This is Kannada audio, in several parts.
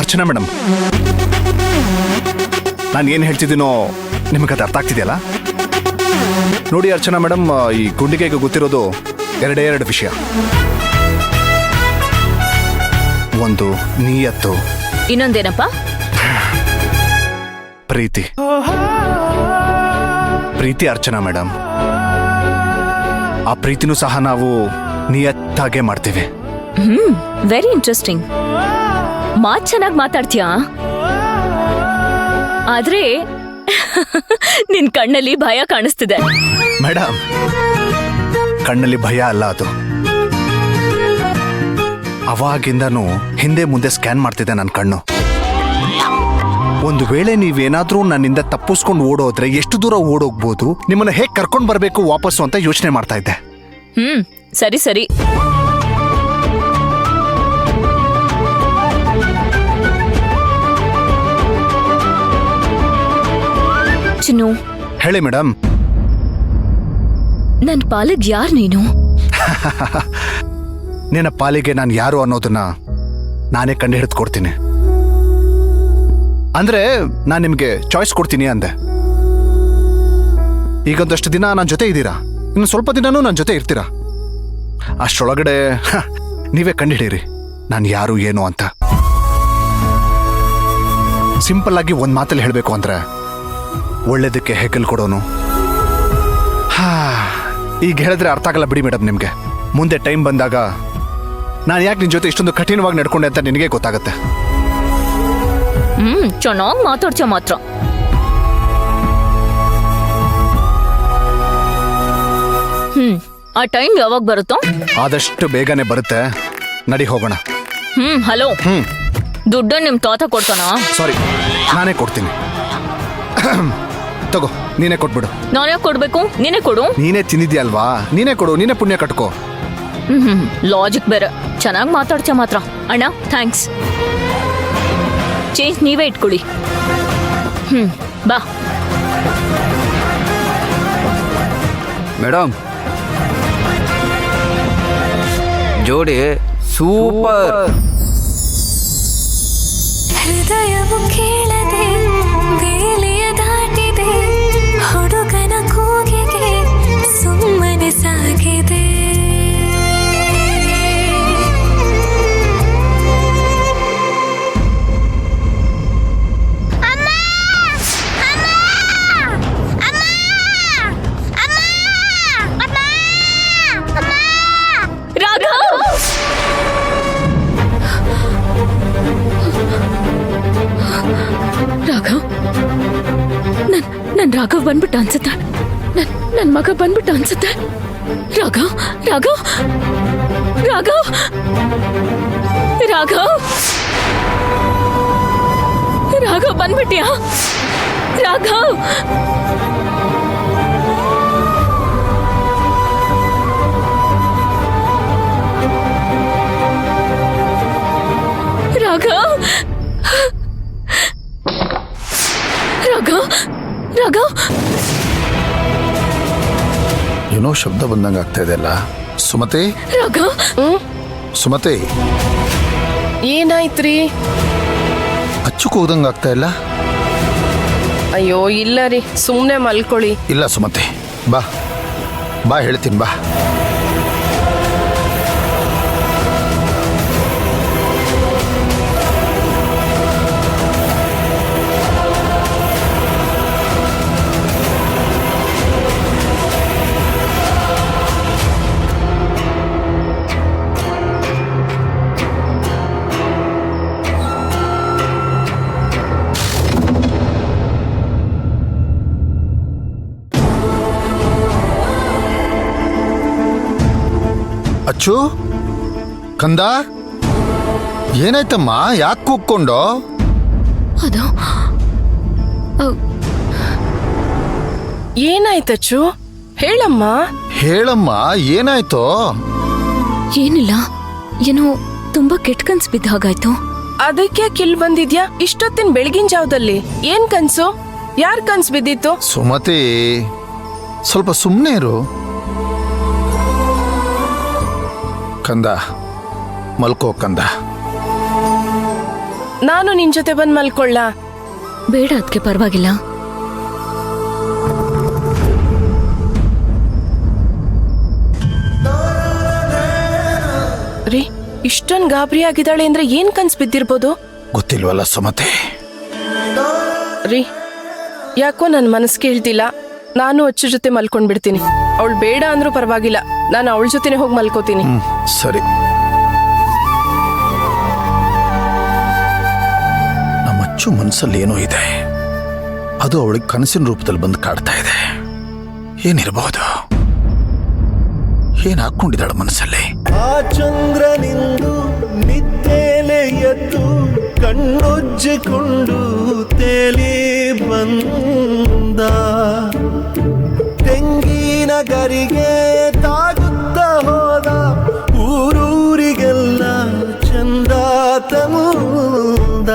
ಅರ್ಚನಾ ಮೇಡಮ್, ನಾನು ಏನು ಹೇಳ್ತಿದ್ದೀನೋ ನಿಮಗೆ ಅದು ಅರ್ಥ ಆಗ್ತಿದೆಯಲ್ಲ? ನೋಡಿ ಅರ್ಚನಾ ಮೇಡಮ್, ಈ ಗುಂಡಿಗೆಗೆ ಗೊತ್ತಿರೋದು ಎರಡು ವಿಷಯ. ಒಂದು ನಿಯತ್ತು, ಇನ್ನೊಂದೇನಪ್ಪ? ಪ್ರೀತಿ. ಪ್ರೀತಿ ಅರ್ಚನಾ ಮೇಡಮ್, ಆ ಪ್ರೀತಿನೂ ಸಹ ನಾವು ನಿಯತ್ತಾಗೆ ಮಾಡ್ತೀವಿ. Very interesting. ಮಾತ್ ಚೆನ್ನಾಗಿ ಮಾತಾಡ್ತೀಯಾ, ಆದ್ರೆ ನಿನ್ ಕಣ್ಣಲ್ಲಿ ಭಯ ಕಾಣಿಸ್ತಿದೆ. ಮೇಡಮ್, ಕಣ್ಣಲ್ಲಿ ಭಯ ಅಲ್ಲ ಅದು. ಅವಾಗಿಂದನೂ ಹಿಂದೆ ಮುಂದೆ ಸ್ಕ್ಯಾನ್ ಮಾಡ್ತಿದ್ದೆ ನನ್ನ ಕಣ್ಣು. ಒಂದು ವೇಳೆ ನೀವೇನಾದ್ರೂ ನನ್ನಿಂದ ತಪ್ಪಿಸ್ಕೊಂಡು ಓಡೋದ್ರೆ ಎಷ್ಟು ದೂರ ಓಡೋಗ್ಬೋದು, ನಿಮ್ಮನ್ನ ಹೇಗೆ ಕರ್ಕೊಂಡು ಬರಬೇಕು ವಾಪಸ್ಸು ಅಂತ ಯೋಚನೆ ಮಾಡ್ತಾ ಇದ್ದೆ. ಸರಿ ಸರಿ. ಚಿನ್ನು, ಹೇಳಿ ಮೇಡಮ್. ನನ್ ಪಾಲಿಗೆ ಯಾರು ನೀನು? ನಿನ್ನ ಪಾಲಿಗೆ ನಾನು ಯಾರು ಅನ್ನೋದನ್ನ ನಾನೇ ಕಂಡು ಹಿಡಿದು ಕೊಡ್ತೀನಿ. ಅಂದ್ರೆ ನಾನು ನಿಮಗೆ ಚಾಯ್ಸ್ ಕೊಡ್ತೀನಿ ಅಂದೆ. ಈಗೊಂದಷ್ಟು ದಿನ ನನ್ನ ಜೊತೆ ಇದ್ದೀರಾ, ಇನ್ನು ಸ್ವಲ್ಪ ದಿನನೂ ನನ್ನ ಜೊತೆ ಇರ್ತೀರಾ. ಅಷ್ಟರೊಳಗಡೆ ನೀವೇ ಕಂಡುಹಿಡೀರಿ ನಾನು ಯಾರು ಏನು ಅಂತ. ಸಿಂಪಲ್ ಆಗಿ ಒಂದು ಮಾತಲ್ಲಿ ಹೇಳಬೇಕು ಅಂದ್ರೆ, ಒಳ್ಳೇದಕ್ಕೆ ಹೆಗಲ್ ಕೊಡೋನು. ಈಗ ಹೇಳಿದ್ರೆ ಅರ್ಥ ಆಗಲ್ಲ ಬಿಡಿ ಮೇಡಮ್ ನಿಮಗೆ. ಮುಂದೆ ಟೈಮ್ ಬಂದಾಗ ನಾನು ಯಾಕೆ ನಿನ್ನ ಜೊತೆ ಇಷ್ಟೊಂದು ಕಠಿಣವಾಗಿ ನಡ್ಕೊಂಡೆ ಅಂತ ನಿನಗೆ ಗೊತ್ತಾಗುತ್ತೆ. ಚೆನ್ನಾಗಿ ಮಾತಾಡ್ತೀಯ ಮಾತ್ರ. ಆ ಟೈಮ್ ಯಾವಾಗ ಬರುತ್ತೋ? ಆದಷ್ಟು ಬೇಗನೆ ಬರುತ್ತೆ, ನಡಿ ಹೋಗೋಣ. ಹಲೋ, ದುಡ್ಡು ನಿಮ್ ತಾತ ಕೊಡ್ತಾನ? ಸಾರಿ, ನಾನೇ ಕೊಡ್ತೀನಿ. ತಗೋ, ನೀನೇ ಕೊಟ್ಬಿಡು. ನಾನ್ಯಾಕೆ ಕೊಡ್ಬೇಕು? ನೀನೇ ಕೊಡು. ನೀನೇ ತಿಂದಿದ್ಯಲ್ವಾ, ನೀನೇ ಕೊಡು, ನೀನೇ ಪುಣ್ಯ ಕಟ್ಕೋ. ಲಾಜಿಕ್ ಬೇರೆ. ಚೆನ್ನಾಗಿ ಮಾತಾಡ್ತೀಯ ಮಾತ್ರ. ಅಣ್ಣ ಥ್ಯಾಂಕ್ಸ್. ಚೇಂಜ್ ನೀವೇ ಇಟ್ಕೊಳ್ಳಿ. ಬಾ ಮೇಡಮ್, ಜೋಡಿ ಸೂಪರ್. ಹೃದಯವು ಕೇಳದೆ ಬೇಲಿಯ ದಾಟಿದೆ, ಹುಡುಗನ ಕೂಗಿಗೆ ಸುಮ್ಮನೆ ಸಾಗಿದೆ. ರಾಘವ್ ಬಂದ್ಬಿಟ್ಟ ಅನ್ಸುತ್ತೆ. ನನ್ ಮಗ ಬಂದ್ಬಿಟ್ಟ ಅನ್ಸುತ್ತೆ. ರಾಘವ್ ರಾಘವ್ ರಾಘವ್ ರಾಘವ್ ರಾಘವ್ ಬಂದ್ಬಿಟ್ಯಾ? ರಾಘವ್ ರಾಘವ್ ರಾಘವ್ ರಾಘವ್ ಏನೋ ಶಬ್ದ ಬಂದಂಗ ಆಗ್ತಾ ಇದೆಯಲ್ಲ. ಸುಮತಿ, ರಾಘವ್. ಸುಮತಿ, ಏನಾಯ್ತ್ರಿ? ಅಚ್ಚುಕ್ ಹೋದಂಗ ಆಗ್ತಾ ಇಲ್ಲ. ಅಯ್ಯೋ ಇಲ್ಲ ರೀ, ಸುಮ್ನೆ ಮಲ್ಕೊಳ್ಳಿ. ಇಲ್ಲ ಸುಮತಿ, ಬಾ ಬಾ ಹೇಳ್ತೀನಿ ಬಾ. ಅಚ್ಚು, ಕಂದ, ಏನಾಯ್ತಮ್ಮ? ಯಾಕೆ ಕೂಗ್ಕೊಂಡು? ಅದು ಏನಾಯ್ತಚ್ಚು? ಹೇಳಮ್ಮ. ಹೇಳಮ್ಮ, ಏನಾಯ್ತು? ಏನಿಲ್ಲ, ಏನೋ ತುಂಬಾ ಕೆಟ್ಟ ಕನ್ಸು ಬಿದ್ದ ಹಾಗಾಯ್ತು. ಅದಕ್ಕೆ ಕಿಲ್ ಬಂದಿದ್ಯಾ ಇಷ್ಟೊತ್ತಿನ ಬೆಳಗಿನ ಜಾವದಲ್ಲಿ? ಏನ್ ಕನ್ಸು? ಯಾರ್ ಕನ್ಸು ಬಿದ್ದಿತ್ತು? ಸುಮತಿ, ಸ್ವಲ್ಪ ಸುಮ್ಮನೆ ಇರು. ಕಂದ, ಮಲ್ಕೋ ಕಂದ. ನಾನು ನಿನ್ ಜೊತೆ ಬಂದ್ ಮಲ್ಕೊಳ್ಳ? ಬೇಡ ಅದಕ್ಕೆ ಪರವಾಗಿಲ್ಲ. ರೀ, ಇಷ್ಟೊಂದು ಗಾಬರಿ ಆಗಿದ್ದಾಳೆ ಅಂದ್ರೆ ಏನ್ ಕನ್ಸ್ ಬಿದ್ದಿರ್ಬೋದು? ಗೊತ್ತಿಲ್ವಲ್ಲ ಸುಮತಿ. ರೀ, ಯಾಕೋ ನನ್ ಮನಸ್ಸು ಕೇಳ್ತಿಲ್ಲ. ನಾನು ಅಚ್ಚು ಜೊತೆ ಮಲ್ಕೊಂಡ್ ಬಿಡ್ತೀನಿ. ಅವಳು ಬೇಡ ಅಂದ್ರೂ ಪರವಾಗಿಲ್ಲ, ನಾನು ಅವಳ ಜೊತೆನೆ ಹೋಗಿ ಮಲ್ಕೋತೀನಿ. ಸರಿ. ನಮ್ಮ ಅಚ್ಚು ಮನಸ್ಸಲ್ಲಿ ಏನೋ ಇದೆ, ಅದು ಅವಳಿಗೆ ಕನಸಿನ ರೂಪದಲ್ಲಿ ಬಂದು ಕಾಡ್ತಾ ಇದೆ. ಏನಿರಬಹುದು? ಏನ್ ಹಾಕೊಂಡಿದ್ದಾಳ ಮನಸ್ಸಲ್ಲಿ? ಆ ಚಂದ್ರನಿಂದು ನಿದ್ದೇಲೆ ಎದ್ದು ಕಣ್ಣೊಜ್ಜಿಕೊಂಡು ತೇಲಿ ಬಂದ, ತೆಂಗಿನ ಗರಿಗೆ ತಾಗುತ್ತ ಹೋದ, ಊರೂರಿಗೆಲ್ಲ ಚಂದ ತಂದ.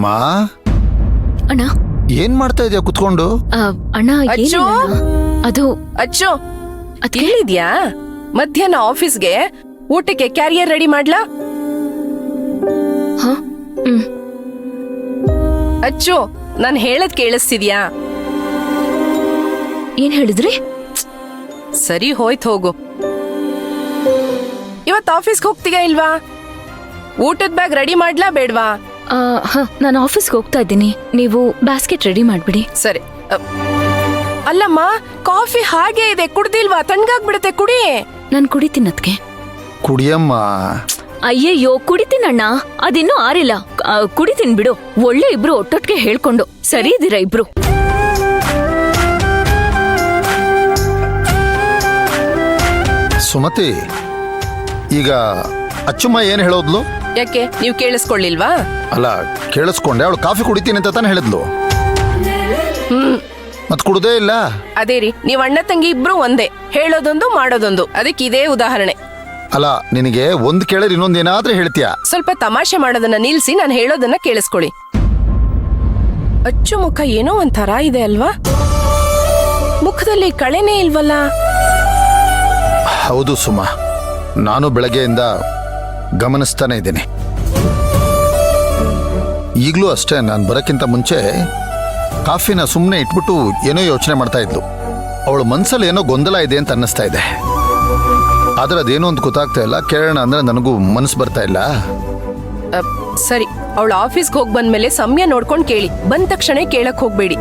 ಮಾ, ಅಣ್ಣ. ಏನ್ ಮಾಡ್ತಾ ಇದೆಯಾ ಕುತ್ಕೊಂಡು? ಅಣ್ಣ, ಅಚ್ಚು? ಏನಿಲ್ಲ ಅಣ್ಣ. ಅದು ಅಚ್ಚು, ಕೇಳಿದ್ಯಾ? ಮಧ್ಯಾಹ್ನ ಆಫೀಸ್ಗೆ ಊಟಕ್ಕೆ ಕ್ಯಾರಿಯರ್ ರೆಡಿ ಮಾಡ್ಲಾ? ಹ? ಹ್ಮ್. ಅಚ್ಚು, ನಾನ್ ಹೇಳದ್ ಕೇಳಿಸ್ತಿದ್ಯಾ? ಏನ್ ಹೇಳಿದ್ರಿ? ಸರಿ, ಹೋಯ್ತು, ಹೋಗು. ಇವತ್ ಆಫೀಸ್ಗೆ ಹೋಗ್ತೀಯಾ ಇಲ್ವಾ? ಊಟದ ಬ್ಯಾಗ್ ರೆಡಿ ಮಾಡ್ಲಾ ಬೇಡ್ವಾ? ನಾನು ಆಫೀಸ್ಗೆ ಹೋಗ್ತಾ ಇದ್ದೀನಿ. ನೀವು ಬ್ಯಾಸ್ಕೆಟ್ ರೆಡಿ ಮಾಡ್ಬಿಡಿ. ಸರಿ. ಅಲ್ಲಮ್ಮ, ಕಾಫಿ ಹಾಗೆ ಇದೆ, ಕುಡ್ದಿಲ್ವಾ? ತಣ್ಣಗಾಗ್ಬಿಡುತ್ತೆ, ಕುಡಿ. ನಾನು ಕುಡಿತೀನಿ ಅದಕ್ಕೆ. ಕುಡಿಯಮ್ಮ. ಅಯ್ಯಯ್ಯೋ, ಕುಡಿತೀನಣ್ಣ, ಅದಿನ್ನೂ ಆರಿಲ್ಲ. ಕುಡಿತೀನಿ ಬಿಡು. ಒಳ್ಳೆ ಇಬ್ರು ಒಟ್ಟೊಟ್ಟಿಗೆ ಹೇಳ್ಕೊಂಡು ಸರಿ ಇದ್ದೀರಾ ಇಬ್ರು. ಸುಮತಿ, ಈಗ ಅಚ್ಚುಮ್ಮ ಏನ್ ಹೇಳೋದ್ಲು? ಯಾಕೆ, ನೀವು ಕೇಳಿಸ್ಕೊಳ್ಳಿಲ್ವಾ? ಅಲ್ಲ, ಕೇಳಿಸ್ಕೊಂಡೆ. ಅವಳು ಕಾಫಿ ಕುಡಿತೀನಿ ಅಂತ ತಾನೇ ಹೇಳಿದ್ಲು. ಮತ್ ಕುಡ್ದೇ ಇಲ್ಲ. ಅದೇ ರೀ, ನೀವ್ ಅಣ್ಣ ತಂಗಿ ಇಬ್ರು ಒಂದೇ, ಹೇಳೋದೊಂದು ಮಾಡೋದೊಂದು. ಅದಕ್ಕೆ ಇದೇ ಉದಾಹರಣೆ. ಅಲ್ಲ, ನಿನಗೆ ಒಂದ್ ಕೇಳಿದ್ರೆ ಇನ್ನೊಂದೇನಾದ್ರೂ ಹೇಳ್ತೀಯಾ? ಸ್ವಲ್ಪ ತಮಾಷೆ ಮಾಡೋದನ್ನ ನಿಲ್ಸಿ ನಾನು ಹೇಳೋದನ್ನ ಕೇಳಿಸ್ಕೊಳ್ಳಿ. ಅಚ್ಚು ಮುಖ ಏನೋ ಒಂಥರ ಇದೆ ಅಲ್ವಾ? ಮುಖದಲ್ಲಿ ಕಳೆನೇ ಇಲ್ವಲ್ಲ? ಹೌದು ಸುಮಾ, ನಾನು ಬೆಳಗ್ಗೆಯಿಂದ ಗಮನಿಸ್ತಾನೆ ಇದ್ದೀನಿ. ಈಗಲೂ ಅಷ್ಟೇ, ನಾನು ಬರೋಕ್ಕಿಂತ ಮುಂಚೆ ಕಾಫಿನ ಸುಮ್ಮನೆ ಇಟ್ಬಿಟ್ಟು ಏನೋ ಯೋಚನೆ ಮಾಡ್ತಾ ಇದ್ಲು. ಅವಳ ಮನ್ಸಲ್ಲಿ ಏನೋ ಗೊಂದಲ ಇದೆ ಅಂತ ಅನ್ನಿಸ್ತಾ ಇದೆ. ಆದ್ರೆ ಅದೇನೋ ಅಂತ ಗೊತ್ತಾಗ್ತಾ ಇಲ್ಲ. ಕೇಳೋಣ ಅಂದ್ರೆ ನನಗೂ ಮನಸ್ಸು ಬರ್ತಾ ಇಲ್ಲ. ಸರಿ, ಅವಳು ಆಫೀಸ್ಗೆ ಹೋಗಿ ಬಂದ್ಮೇಲೆ ಸಮಯ ನೋಡ್ಕೊಂಡು ಕೇಳಿ. ಬಂದ ತಕ್ಷಣ ಕೇಳಕ್ ಹೋಗ್ಬೇಡಿ.